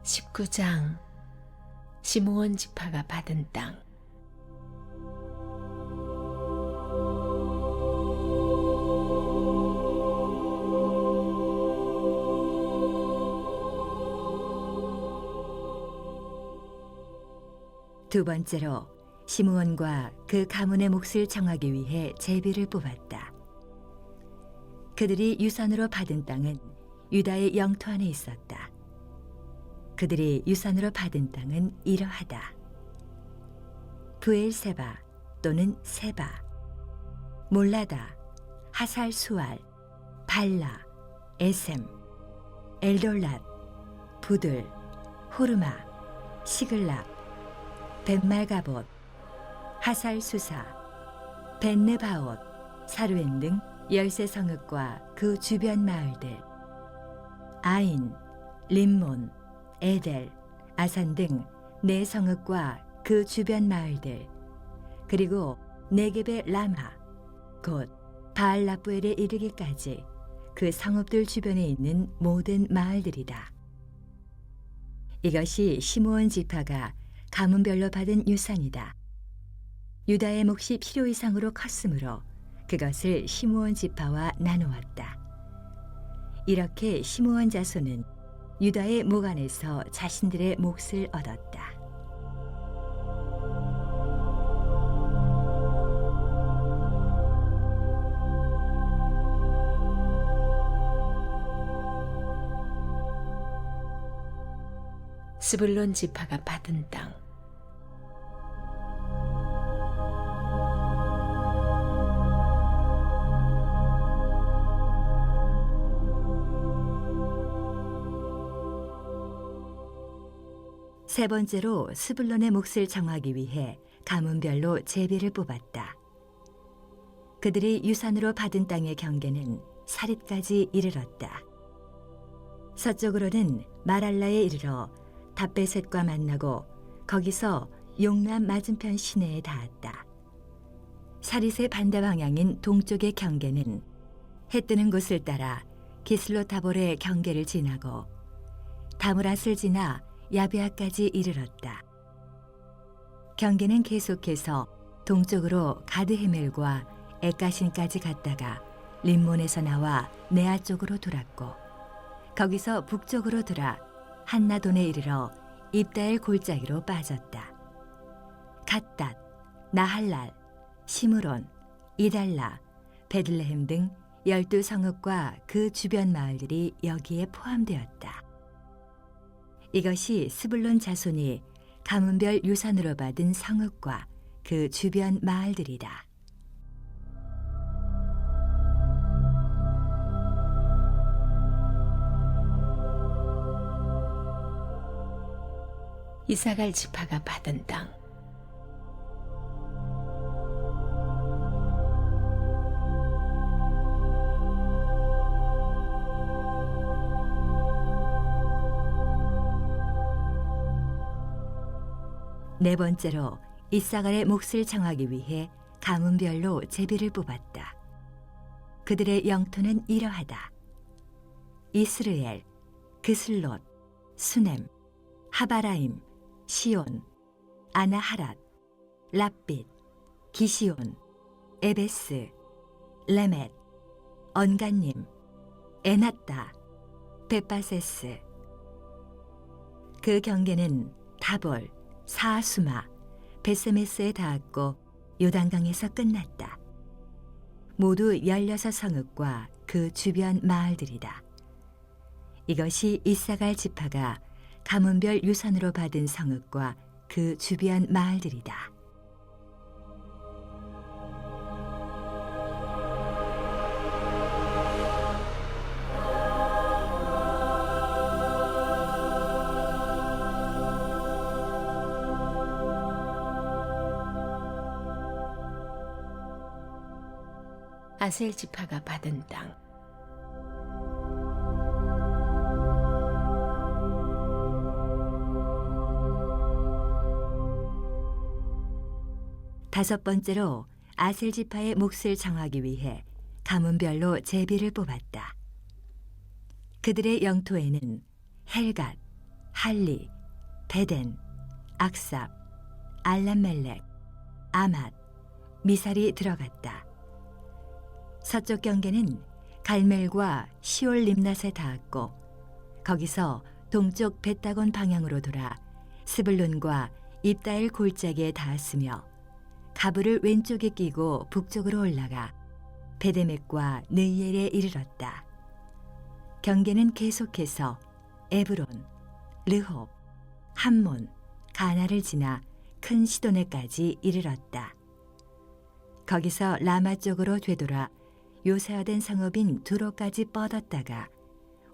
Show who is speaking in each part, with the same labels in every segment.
Speaker 1: 19장 시므온 지파가 받은 땅.
Speaker 2: 두 번째로 시므온과 그 가문의 몫을 정하기 위해 제비를 뽑았다. 그들이 유산으로 받은 땅은 유다의 영토 안에 있었다. 그들이 유산으로 받은 땅은 이러하다. 브엘세바 또는 세바, 몰라다, 하살수알, 발라, 에셈, 엘돌랏, 부들, 호르마, 시글락, 벳말가봇, 하살수사, 벳느바옷, 사루엔 등 13성읍과 그 주변 마을들, 아인, 림몬, 에델, 아산 등 4성읍과 그 주변 마을들, 그리고 네겝의 라마, 곧 바알라부엘에 이르기까지 그 성읍들 주변에 있는 모든 마을들이다. 이것이 시므온 지파가 가문별로 받은 유산이다. 유다의 몫이 필요 이상으로 컸으므로 그것을 시므온 지파와 나누었다. 이렇게 시므온 자손은 유다의 목 안에서 자신들의 몫을 얻었다.
Speaker 1: 스불론 지파가 받은 땅.
Speaker 2: 세 번째로 스불론의 몫을 정하기 위해 가문별로 제비를 뽑았다. 그들이 유산으로 받은 땅의 경계는 사릿까지 이르렀다. 서쪽으로는 마랄라에 이르러 답베셋과 만나고 거기서 용남 맞은편 시내에 닿았다. 사릿의 반대 방향인 동쪽의 경계는 해 뜨는 곳을 따라 기슬로타볼의 경계를 지나고 다므랏을 지나 야베아까지 이르렀다. 경계는 계속해서 동쪽으로 가드헤멜과 에까신까지 갔다가 림몬에서 나와 네아 쪽으로 돌았고 거기서 북쪽으로 돌아 한나돈에 이르러 입다엘 골짜기로 빠졌다. 갓닷, 나할랄, 시므론, 이달라, 베들레헴 등 12성읍과 그 주변 마을들이 여기에 포함되었다. 이것이 스불론 자손이 가문별 유산으로 받은 성읍과 그 주변 마을들이다.
Speaker 1: 이사갈 지파가 받은 땅.
Speaker 2: 네 번째로 이사갈의 몫을 정하기 위해 가문별로 제비를 뽑았다. 그들의 영토는 이러하다. 이스르엘, 그슬롯, 수넴, 하바라임, 시온, 아나하랏, 랍빗, 기시온, 에베스, 레멧, 언간님, 에낫다, 벳바세스. 그 경계는 다볼, 사수마, 베세메스에 닿았고 요단강에서 끝났다. 모두 16성읍과 그 주변 마을들이다. 이것이 이사갈 지파가 가문별 유산으로 받은 성읍과 그 주변 마을들이다.
Speaker 1: 아셀 지파가 받은 땅.
Speaker 2: 다섯 번째로 아셀 지파의 몫을 정하기 위해 가문별로 제비를 뽑았다. 그들의 영토에는 헬갓, 할리, 베덴, 악삽, 알람멜렉, 아맛, 미살이 들어갔다. 서쪽 경계는 갈멜과 시올 림낫에 닿았고 거기서 동쪽 벳다곤 방향으로 돌아 스불론과 입다엘 골짜기에 닿았으며 가브를 왼쪽에 끼고 북쪽으로 올라가 베데멕과 느이엘에 이르렀다. 경계는 계속해서 에브론, 르홉, 함몬, 가나를 지나 큰 시도네까지 이르렀다. 거기서 라마 쪽으로 되돌아 요새화된 성읍인 두로까지 뻗었다가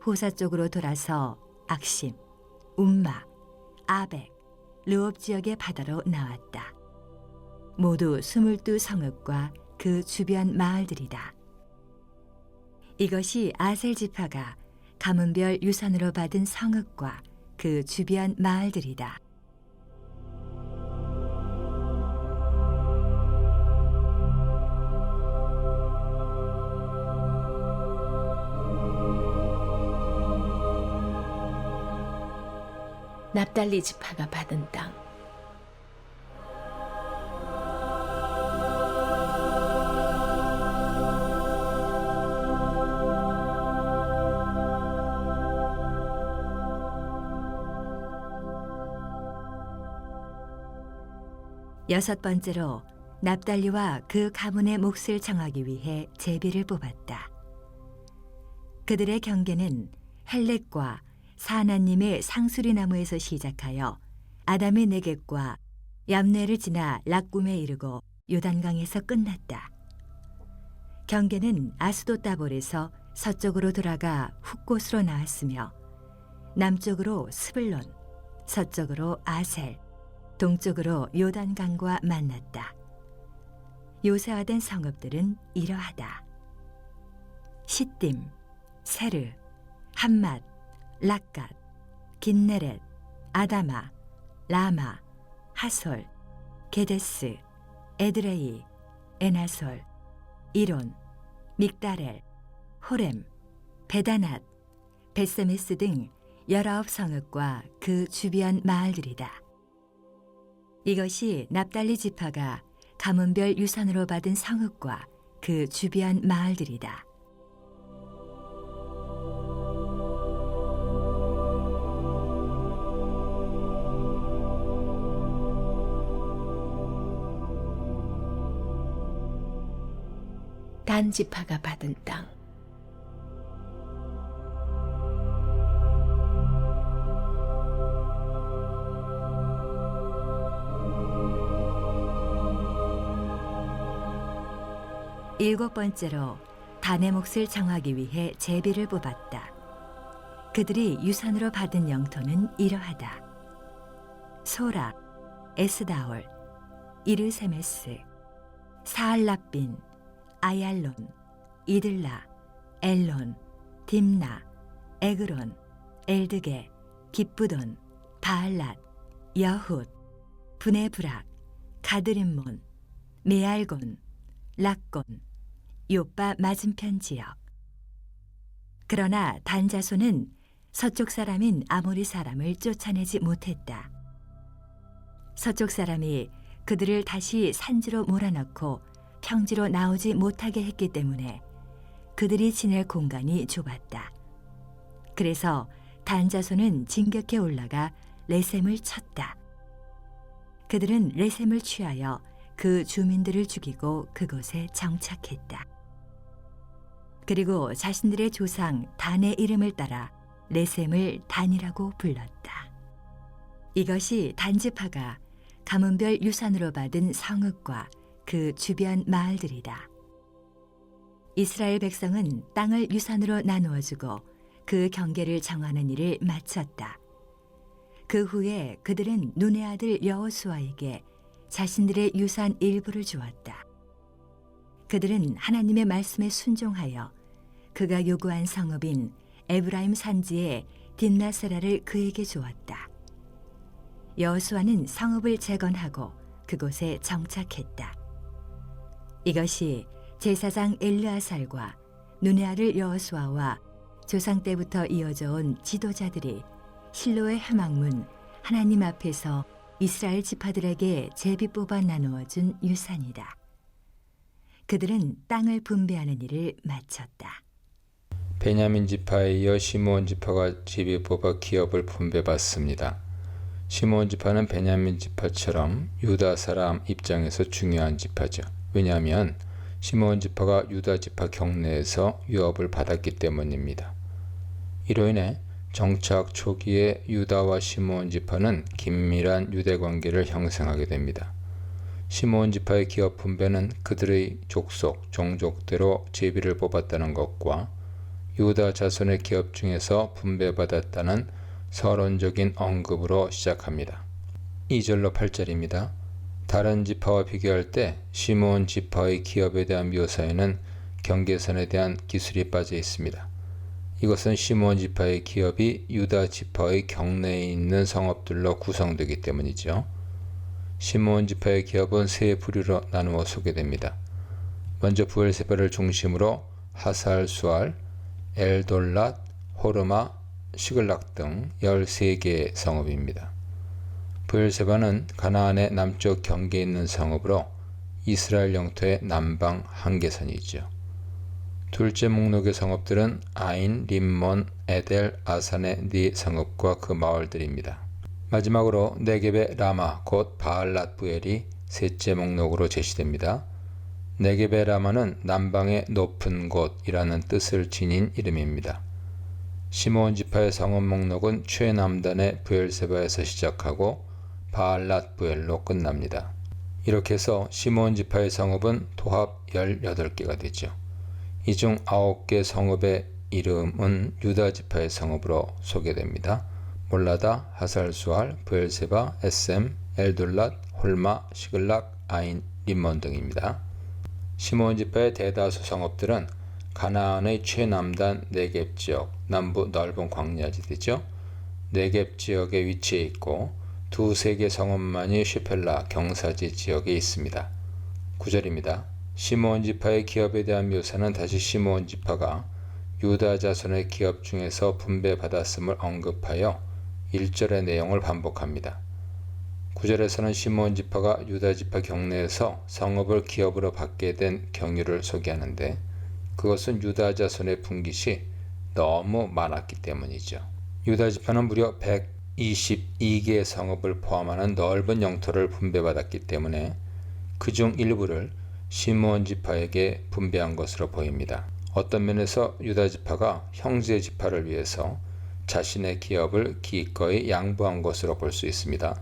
Speaker 2: 호사 쪽으로 돌아서 악심, 움마, 아벡, 르홉 지역의 바다로 나왔다. 모두 22 성읍과 그 주변 마을들이다. 이것이 아셀 지파가 가문별 유산으로 받은 성읍과 그 주변 마을들이다.
Speaker 1: 납달리 지파가 받은 땅.
Speaker 2: 여섯 번째로 납달리와 그 가문의 몫을 정하기 위해 제비를 뽑았다. 그들의 경계는 헬렉과 사하나님의 상수리 나무에서 시작하여 아담의 네겝과 얌네를 지나 락굼에 이르고 요단강에서 끝났다. 경계는 아스돗 다볼에서 서쪽으로 돌아가 훅곳으로 나왔으며 남쪽으로 스불론, 서쪽으로 아셀, 동쪽으로 요단강과 만났다. 요새화된 성읍들은 이러하다. 시딤, 세르, 함맛, 락갓, 긴네렛, 아다마, 라마, 하솔, 게데스, 에드레이, 에나솔, 이론, 믹다렐, 호렘, 베다낫, 베세메스 등 19 성읍과 그 주변 마을들이다. 이것이 납달리 지파가 가문별 유산으로 받은 성읍과 그 주변 마을들이다.
Speaker 1: 단 지파가 받은 땅.
Speaker 2: 일곱 번째로 단의 몫을 정하기 위해 제비를 뽑았다. 그들이 유산으로 받은 영토는 이러하다. 소라, 에스다올, 이르세메스, 사알랍빈, 아얄론, 이들라, 엘론, 딥나, 에그론, 엘드게, 기쁘돈, 바알랏, 여훗, 브네브락, 가드림몬, 메알곤, 락곤, 요빠 맞은편 지역. 그러나 단 자손은 서쪽 사람인 아모리 사람을 쫓아내지 못했다. 서쪽 사람이 그들을 다시 산지로 몰아넣고 평지로 나오지 못하게 했기 때문에 그들이 지낼 공간이 좁았다. 그래서 단 자손은 진격해 올라가 레셈을 쳤다. 그들은 레셈을 취하여 그 주민들을 죽이고 그곳에 정착했다. 그리고 자신들의 조상 단의 이름을 따라 레셈을 단이라고 불렀다. 이것이 단지파가 가문별 유산으로 받은 성읍과 그 주변 마을들이다. 이스라엘 백성은 땅을 유산으로 나누어 주고 그 경계를 정하는 일을 마쳤다. 그 후에 그들은 눈의 아들 여호수아에게 자신들의 유산 일부를 주었다. 그들은 하나님의 말씀에 순종하여 그가 요구한 성읍인 에브라임 산지의 딥나세라를 그에게 주었다. 여호수아는 성읍을 재건하고 그곳에 정착했다. 이것이 제사장 엘르아살과 눈의 아들 여호수아와 조상 때부터 이어져 온 지도자들이 실로의 회막문, 하나님 앞에서 이스라엘 지파들에게 제비 뽑아 나누어 준 유산이다. 그들은 땅을 분배하는 일을 마쳤다.
Speaker 3: 베냐민 지파에 이어 시므온 지파가 제비 뽑아 기업을 분배받습니다. 시므온 지파는 베냐민 지파처럼 유다 사람 입장에서 중요한 지파죠. 왜냐하면 시므온 지파가 유다 지파 경내에서 유업을 받았기 때문입니다. 이로 인해 정착 초기에 유다와 시므온 지파는 긴밀한 유대 관계를 형성하게 됩니다. 시므온 지파의 기업 분배는 그들의 족속, 종족대로 제비를 뽑았다는 것과 유다 자손의 기업 중에서 분배받았다는 서론적인 언급으로 시작합니다. 2절로 8절입니다. 다른 지파와 비교할 때 시므온 지파의 기업에 대한 묘사에는 경계선에 대한 기술이 빠져 있습니다. 이것은 시므온 지파의 기업이 유다 지파의 경내에 있는 성읍들로 구성되기 때문이죠. 시므온 지파의 기업은 세 부류로 나누어 소개됩니다. 먼저 브엘세바를 중심으로 하살 수알, 엘돌랏, 호르마, 시글락 등 13개의 성읍입니다. 브엘세바는 가나안의 남쪽 경계에 있는 성읍으로 이스라엘 영토의 남방 한계선이죠. 둘째 목록의 성읍들은 아인, 림몬, 에델, 아산의 네 성읍과 그 마을들입니다. 마지막으로 네겝의 라마 곧 바알랏 부엘이 셋째 목록으로 제시됩니다. 네겝의 라마는 남방의 높은 곳이라는 뜻을 지닌 이름입니다. 시므온 지파의 성읍 목록은 최남단의 브엘세바에서 시작하고 바알랏 부엘로 끝납니다. 이렇게 해서 시므온 지파의 성읍은 도합 18개가 되죠. 이 중 9개 성읍의 이름은 유다 지파의 성읍으로 소개됩니다. 몰라다, 하살수알, 브엘세바, 에셈, 엘돌랏, 홀마, 시글락, 아인, 림몬 등입니다. 시므온 지파의 대다수 성읍들은 가나안의 최남단 네겝 지역, 남부 넓은 광야지대죠. 네겝 지역에 위치해 있고 두세 개 성읍만이 슈펠라 경사지 지역에 있습니다. 9절입니다. 시므온 지파의 기업에 대한 묘사는 다시 시므온 지파가 유다 자손의 기업 중에서 분배받았음을 언급하여 1절의 내용을 반복합니다. 9절에서는 시므온 지파가 유다 지파 경내에서 성읍을 기업으로 받게 된 경유를 소개하는데 그것은 유다 자손의 분깃이 너무 많았기 때문이죠. 유다 지파는 무려 122개의 성읍을 포함하는 넓은 영토를 분배받았기 때문에 그중 일부를 시므온 지파에게 분배한 것으로 보입니다. 어떤 면에서 유다 지파가 형제 지파를 위해서 자신의 기업을 기꺼이 양보한 것으로 볼 수 있습니다.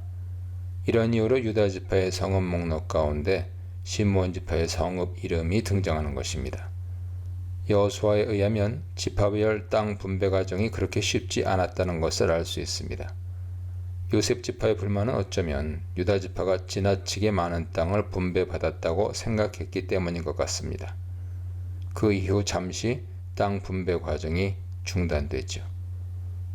Speaker 3: 이런 이유로 유다 지파의 성읍 목록 가운데 시므온 지파의 성읍 이름이 등장하는 것입니다. 여호수아에 의하면 지파별 땅 분배 과정이 그렇게 쉽지 않았다는 것을 알 수 있습니다. 요셉 지파의 불만은 어쩌면 유다 지파가 지나치게 많은 땅을 분배받았다고 생각했기 때문인 것 같습니다. 그 이후 잠시 땅 분배 과정이 중단되죠.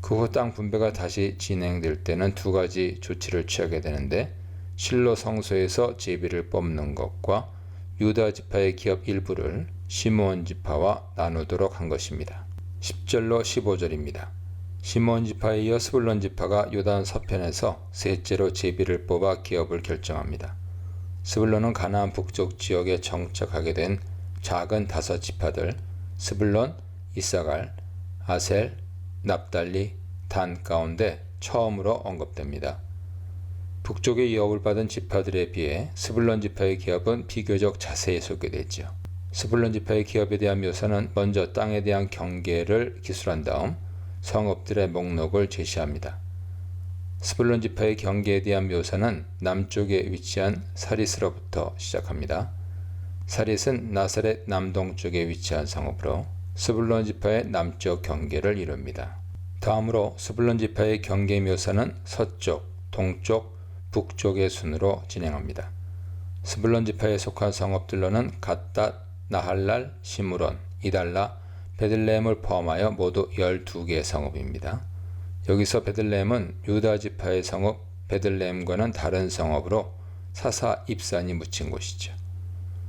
Speaker 3: 그 후 땅 분배가 다시 진행될 때는 두 가지 조치를 취하게 되는데 실로 성소에서 제비를 뽑는 것과 유다 지파의 기업 일부를 시므온 지파와 나누도록 한 것입니다. 10절로 15절입니다. 시므온 지파에 이어 스불론 지파가 요단 서편에서 셋째로 제비를 뽑아 기업을 결정합니다. 스불론은 가나안 북쪽 지역에 정착하게 된 작은 5 지파들 스불론, 이사갈, 아셀, 납달리, 단 가운데 처음으로 언급됩니다. 북쪽의 유업을 받은 지파들에 비해 스불론 지파의 기업은 비교적 자세히 소개되죠. 스불론 지파의 기업에 대한 묘사는 먼저 땅에 대한 경계를 기술한 다음 성읍들의 목록을 제시합니다. 스불론 지파의 경계에 대한 묘사는 남쪽에 위치한 사릿으로부터 시작합니다. 사릿은 나사렛 남동쪽에 위치한 성읍으로 스불론 지파의 남쪽 경계를 이룹니다. 다음으로 스불론 지파의 경계 묘사는 서쪽, 동쪽, 북쪽의 순으로 진행합니다. 스불론 지파에 속한 성읍들로는 갓닷, 나할랄, 시므론, 이달라, 베들레헴을 포함하여 모두 12개의 성읍입니다. 여기서 베들레헴은 유다 지파의 성읍 베들레헴과는 다른 성읍으로 사사 입산이 묻힌 곳이죠.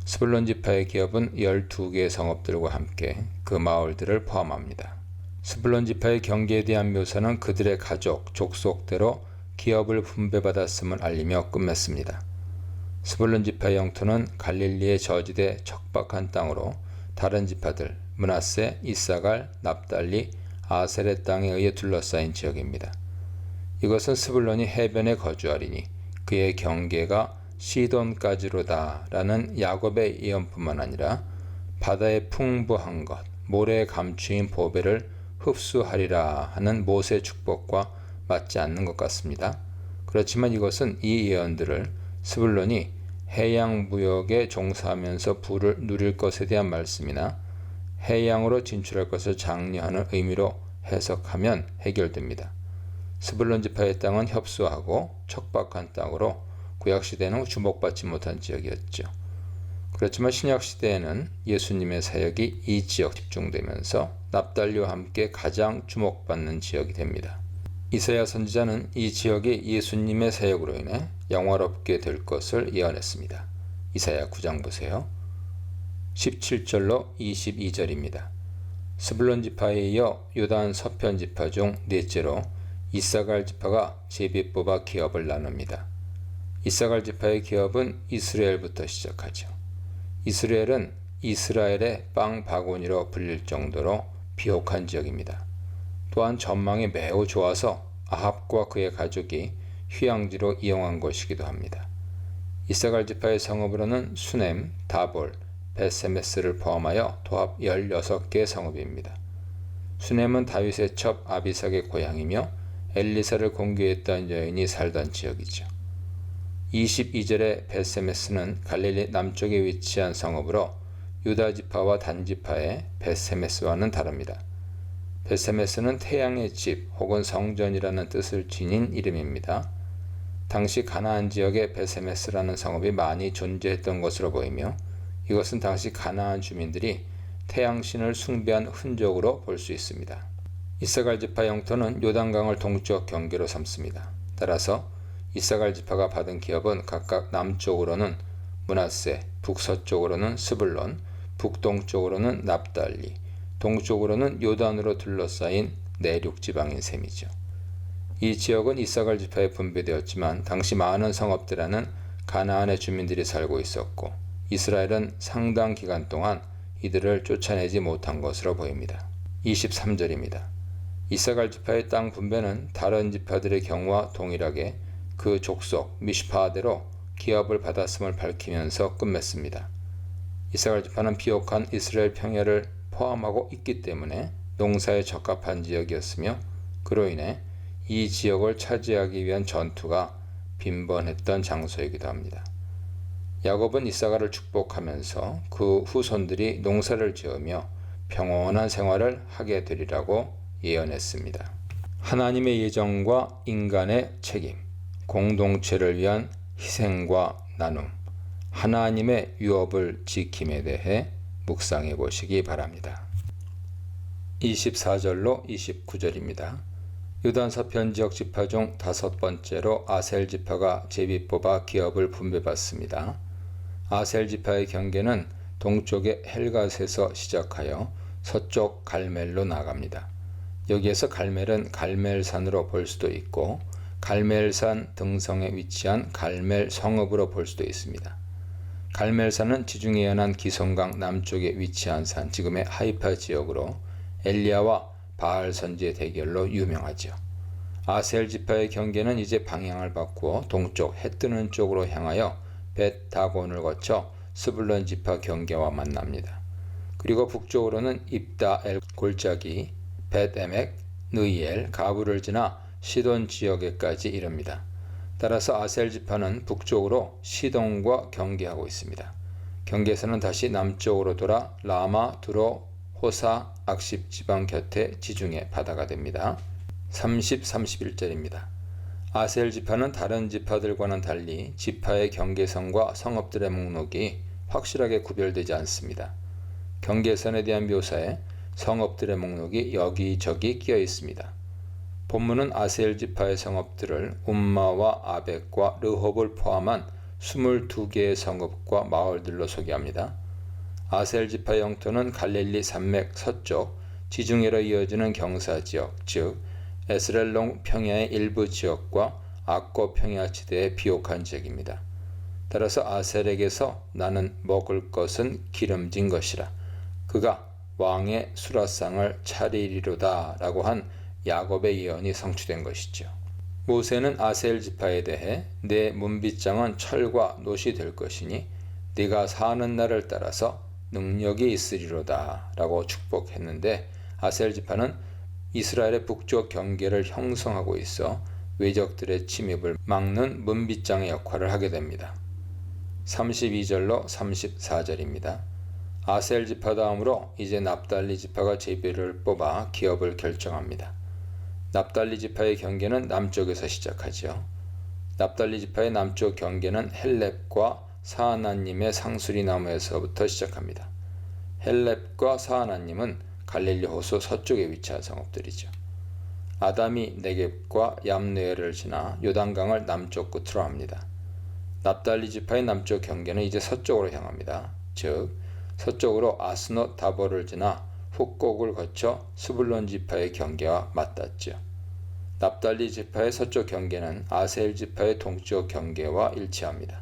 Speaker 3: 스불론 지파의 기업은 12개의 성읍들과 함께 그 마을들을 포함합니다. 스불론 지파의 경계에 대한 묘사는 그들의 가족, 족속대로 기업을 분배받았음을 알리며 끝맺습니다. 스불론 지파의 영토는 갈릴리의 저지대 척박한 땅으로 다른 지파들 므낫세, 이사갈, 납달리, 아셀의 땅에 의해 둘러싸인 지역입니다. 이것은 스불론이 해변에 거주하리니 그의 경계가 시돈까지로다 라는 야곱의 예언뿐만 아니라 바다의 풍부한 것, 모래에 감추인 보배를 흡수하리라 하는 모세의 축복과 맞지 않는 것 같습니다. 그렇지만 이것은 이 예언들을 스불론이 해양 무역에 종사하면서 부를 누릴 것에 대한 말씀이나 해양으로 진출할 것을 장려하는 의미로 해석하면 해결됩니다. 스불론 지파의 땅은 협소하고 척박한 땅으로 구약시대에는 주목받지 못한 지역이었죠. 그렇지만 신약시대에는 예수님의 사역이 이 지역 집중되면서 납달리와 함께 가장 주목받는 지역이 됩니다. 이사야 선지자는 이 지역이 예수님의 사역으로 인해 영화롭게 될 것을 예언했습니다. 이사야 9장 보세요. 17절로 22절입니다. 스불론 지파에 이어 요단 서편 지파 중 넷째로 이사갈 지파가 제비 뽑아 기업을 나눕니다. 이사갈 지파의 기업은 이스라엘부터 시작하죠. 이스라엘은 이스라엘의 빵 바구니로 불릴 정도로 비옥한 지역입니다. 또한 전망이 매우 좋아서 아합과 그의 가족이 휴양지로 이용한 곳이기도 합니다. 이사갈 지파의 성읍으로는 수넴, 다볼, 벳세메스를 포함하여 도합 16개의 성읍입니다. 수넴은 다윗의 첩 아비삭의 고향이며 엘리사를 공개했던 여인이 살던 지역이죠. 22절의 벳세메스는 갈릴리 남쪽에 위치한 성읍으로 유다 지파와 단 지파의 벳세메스와는 다릅니다. 벳세메스는 태양의 집 혹은 성전이라는 뜻을 지닌 이름입니다. 당시 가나안 지역에 벳세메스라는 성읍이 많이 존재했던 것으로 보이며 이것은 당시 가나안 주민들이 태양신을 숭배한 흔적으로 볼 수 있습니다. 이사갈 지파 영토는 요단강을 동쪽 경계로 삼습니다. 따라서 이사갈 지파가 받은 기업은 각각 남쪽으로는 므낫세, 북서쪽으로는 스불론, 북동쪽으로는 납달리, 동쪽으로는 요단으로 둘러싸인 내륙 지방인 셈이죠. 이 지역은 이사갈 지파에 분배되었지만 당시 많은 성읍들에는 가나안의 주민들이 살고 있었고 이스라엘은 상당 기간 동안 이들을 쫓아내지 못한 것으로 보입니다. 23절입니다. 이사갈 지파의 땅 분배는 다른 지파들의 경우와 동일하게 그 족속 미슈파대로 기업을 받았음을 밝히면서 끝맺습니다. 이사갈 지파는 비옥한 이스라엘 평야를 포함하고 있기 때문에 농사에 적합한 지역이었으며 그로 인해 이 지역을 차지하기 위한 전투가 빈번했던 장소이기도 합니다. 야곱은 이사갈을 축복하면서 그 후손들이 농사를 지으며 평온한 생활을 하게 되리라고 예언했습니다. 하나님의 예정과 인간의 책임, 공동체를 위한 희생과 나눔, 하나님의 유업을 지킴에 대해 묵상해 보시기 바랍니다. 24절로 29절입니다. 요단 서편 지역 지파 중 5번째로 아셀 지파가 제비 뽑아 기업을 분배받습니다. 아셀 지파의 경계는 동쪽의 헬갓에서 시작하여 서쪽 갈멜로 나갑니다. 여기에서 갈멜은 갈멜산으로 볼 수도 있고 갈멜산 등성에 위치한 갈멜 성읍으로 볼 수도 있습니다. 갈멜산은 지중해 연안 기송강 남쪽에 위치한 산, 지금의 하이파 지역으로 엘리야와 바알 선지의 대결로 유명하죠. 아셀 지파의 경계는 이제 방향을 바꾸어 동쪽 해 뜨는 쪽으로 향하여 벳 다곤을 거쳐 스불론 지파 경계와 만납니다. 그리고 북쪽으로는 입다 엘 골짜기, 벳 에멕, 느이엘, 가부를 지나 시돈 지역에까지 이릅니다. 따라서 아셀 지파는 북쪽으로 시돈과 경계하고 있습니다. 경계에서는 다시 남쪽으로 돌아 라마, 두로, 호사, 악십 지방 곁에 지중해 바다가 됩니다. 30, 31절입니다. 아셀 지파는 다른 지파들과는 달리 지파의 경계선과 성읍들의 목록이 확실하게 구별되지 않습니다. 경계선에 대한 묘사에 성읍들의 목록이 여기저기 끼어 있습니다. 본문은 아셀 지파의 성읍들을 움마와 아벡과 르홉을 포함한 22개의 성읍과 마을들로 소개합니다. 아셀 지파 영토는 갈릴리 산맥 서쪽 지중해로 이어지는 경사지역, 즉 에스렐롱 평야의 일부 지역과 악고 평야지대의 비옥한 지역입니다. 따라서 아셀에게서 나는 먹을 것은 기름진 것이라 그가 왕의 수라상을 차리리로다 라고 한 야곱의 예언이 성취된 것이죠. 모세는 아셀 지파에 대해 내 문빗장은 철과 놋이 될 것이니 네가 사는 날을 따라서 능력이 있으리로다 라고 축복했는데 아셀 지파는 이스라엘의 북쪽 경계를 형성하고 있어 외적들의 침입을 막는 문빗장의 역할을 하게 됩니다. 32절로 34절입니다. 아셀 지파 다음으로 이제 납달리 지파가 제비를 뽑아 기업을 결정합니다. 납달리 지파의 경계는 남쪽에서 시작하죠. 납달리 지파의 남쪽 경계는 헬렙과 사하나님의 상수리 나무에서부터 시작합니다. 헬렙과 사하나님은 갈릴리 호수 서쪽에 위치한 성읍들이죠. 아담이 네겝과 얌느에를 지나 요단강을 남쪽 끝으로 합니다. 납달리 지파의 남쪽 경계는 이제 서쪽으로 향합니다. 즉 서쪽으로 아스노 다보를 지나 훅곡을 거쳐 스불론 지파의 경계와 맞닿죠. 납달리 지파의 서쪽 경계는 아셀 지파의 동쪽 경계와 일치합니다.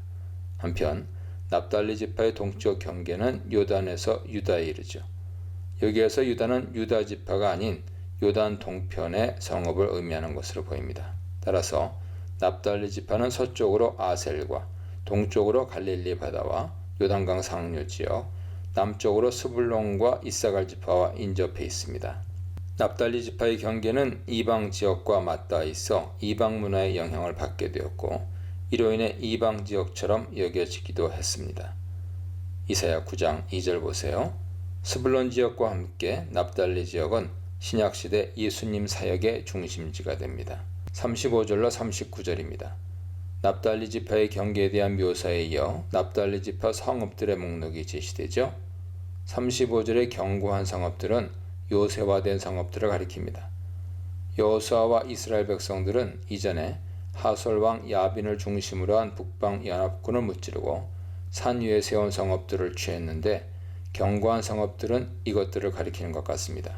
Speaker 3: 한편 납달리 지파의 동쪽 경계는 요단에서 유다에 이르죠. 여기에서 유다는 유다 지파가 아닌 요단 동편의 성읍을 의미하는 것으로 보입니다. 따라서 납달리 지파는 서쪽으로 아셀과 동쪽으로 갈릴리 바다와 요단강 상류 지역, 남쪽으로 스불론과 이사갈 지파와 인접해 있습니다. 납달리 지파의 경계는 이방 지역과 맞닿아 있어 이방 문화의 영향을 받게 되었고 이로 인해 이방 지역처럼 여겨지기도 했습니다. 이사야 9장 2절 보세요. 스불론 지역과 함께 납달리 지역은 신약시대 예수님 사역의 중심지가 됩니다. 35절로 39절입니다. 납달리 지파의 경계에 대한 묘사에 이어 납달리 지파 성읍들의 목록이 제시되죠. 35절의 견고한 성읍들은 요새화된 성읍들을 가리킵니다. 여호수아와 이스라엘 백성들은 이전에 하솔왕 야빈을 중심으로 한 북방 연합군을 무찌르고 산 위에 세운 성읍들을 취했는데 견고한 성읍들은 이것들을 가리키는 것 같습니다.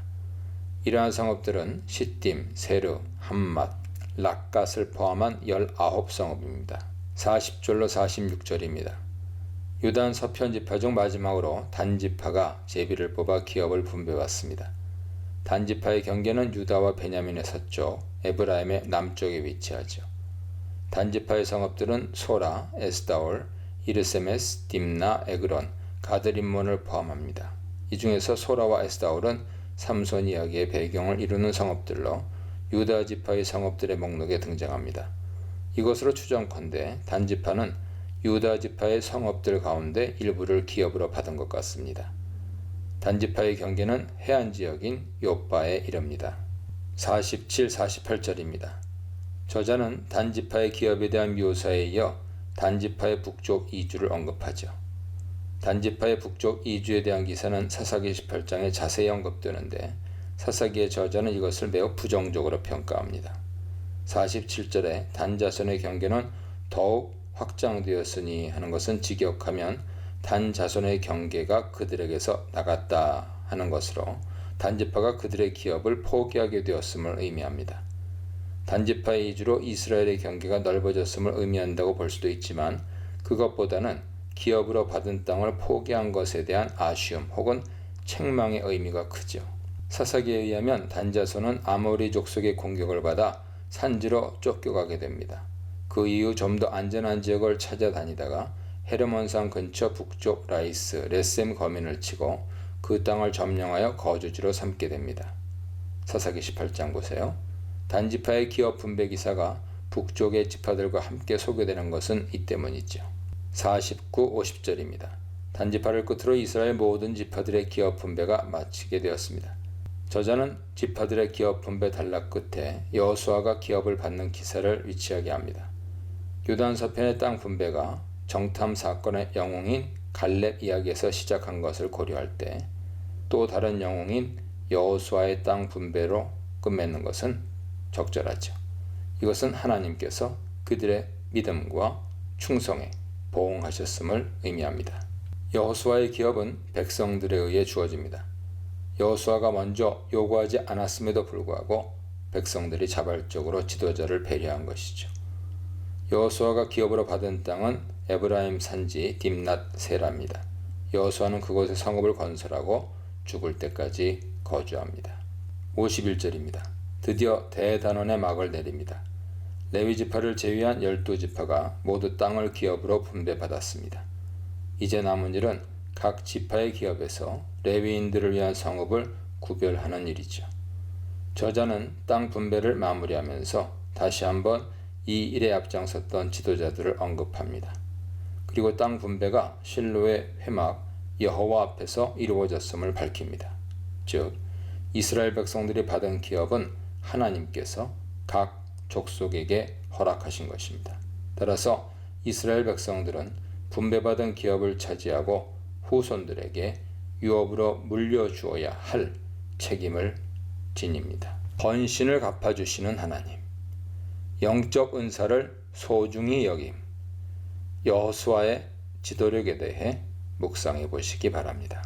Speaker 3: 이러한 성읍들은 시딤, 세르, 함맛, 락갓을 포함한 19성읍입니다. 40절로 46절입니다. 유단 서편 지파 중 마지막으로 단 지파가 제비를 뽑아 기업을 분배받습니다. 단 지파의 경계는 유다와 베냐민의 서쪽, 에브라임의 남쪽에 위치하죠. 단 지파의 성읍들은 소라, 에스다올, 이르세메스, 딤나, 에그론, 가드림몬을 포함합니다. 이 중에서 소라와 에스다올은 삼손 이야기의 배경을 이루는 성읍들로 유다 지파의 성읍들의 목록에 등장합니다. 이것으로 추정컨대 단 지파는 유다 지파의 성읍들 가운데 일부를 기업으로 받은 것 같습니다. 단 지파의 경계는 해안 지역인 요바에 이릅니다. 47, 48절입니다. 저자는 단 지파의 기업에 대한 묘사에 이어 단 지파의 북쪽 이주를 언급하죠. 단 지파의 북쪽 이주에 대한 기사는 사사기 18장에 자세히 언급되는데 사사기의 저자는 이것을 매우 부정적으로 평가합니다. 47절에 단 자손의 경계는 더욱 확장되었으니 하는 것은 직역하면 단 자손의 경계가 그들에게서 나갔다 하는 것으로 단 지파가 그들의 기업을 포기하게 되었음을 의미합니다. 단 지파의 이주로 이스라엘의 경계가 넓어졌음을 의미한다고 볼 수도 있지만 그것보다는 기업으로 받은 땅을 포기한 것에 대한 아쉬움 혹은 책망의 의미가 크죠. 사사기에 의하면 단 자손은 아모리 족속의 공격을 받아 산지로 쫓겨가게 됩니다. 그 이후 좀 더 안전한 지역을 찾아다니다가 헤르몬산 근처 북쪽 라이스, 레셈 거민을 치고 그 땅을 점령하여 거주지로 삼게 됩니다. 사사기 18장 보세요. 단지파의 기업 분배 기사가 북쪽의 지파들과 함께 소개되는 것은 이 때문이죠. 49, 50절입니다. 단지파를 끝으로 이스라엘 모든 지파들의 기업 분배가 마치게 되었습니다. 저자는 지파들의 기업 분배 단락 끝에 여호수아가 기업을 받는 기사를 위치하게 합니다. 요단 서편의 땅 분배가 정탐 사건의 영웅인 갈렙 이야기에서 시작한 것을 고려할 때 또 다른 영웅인 여호수아의 땅 분배로 끝맺는 것은 적절하죠. 이것은 하나님께서 그들의 믿음과 충성에 보응하셨음을 의미합니다. 여호수아의 기업은 백성들에 의해 주어집니다. 여호수아가 먼저 요구하지 않았음에도 불구하고 백성들이 자발적으로 지도자를 배려한 것이죠. 여호수아가 기업으로 받은 땅은 에브라임 산지 딥낫 세라입니다. 여호수아는 그곳에 성읍을 건설하고 죽을 때까지 거주합니다. 51절입니다. 드디어 대단원의 막을 내립니다. 레위 지파를 제외한 12지파가 모두 땅을 기업으로 분배받았습니다. 이제 남은 일은 각 지파의 기업에서 레위인들을 위한 성읍을 구별하는 일이죠. 저자는 땅 분배를 마무리하면서 다시 한번 이 일에 앞장섰던 지도자들을 언급합니다. 그리고 땅 분배가 실로의 회막 여호와 앞에서 이루어졌음을 밝힙니다. 즉 이스라엘 백성들이 받은 기업은 하나님께서 각 족속에게 허락하신 것입니다. 따라서 이스라엘 백성들은 분배받은 기업을 차지하고 후손들에게 유업으로 물려주어야 할 책임을 지닙니다. 헌신을 갚아주시는 하나님, 영적 은사를 소중히 여김, 여호수아의 지도력에 대해 묵상해 보시기 바랍니다.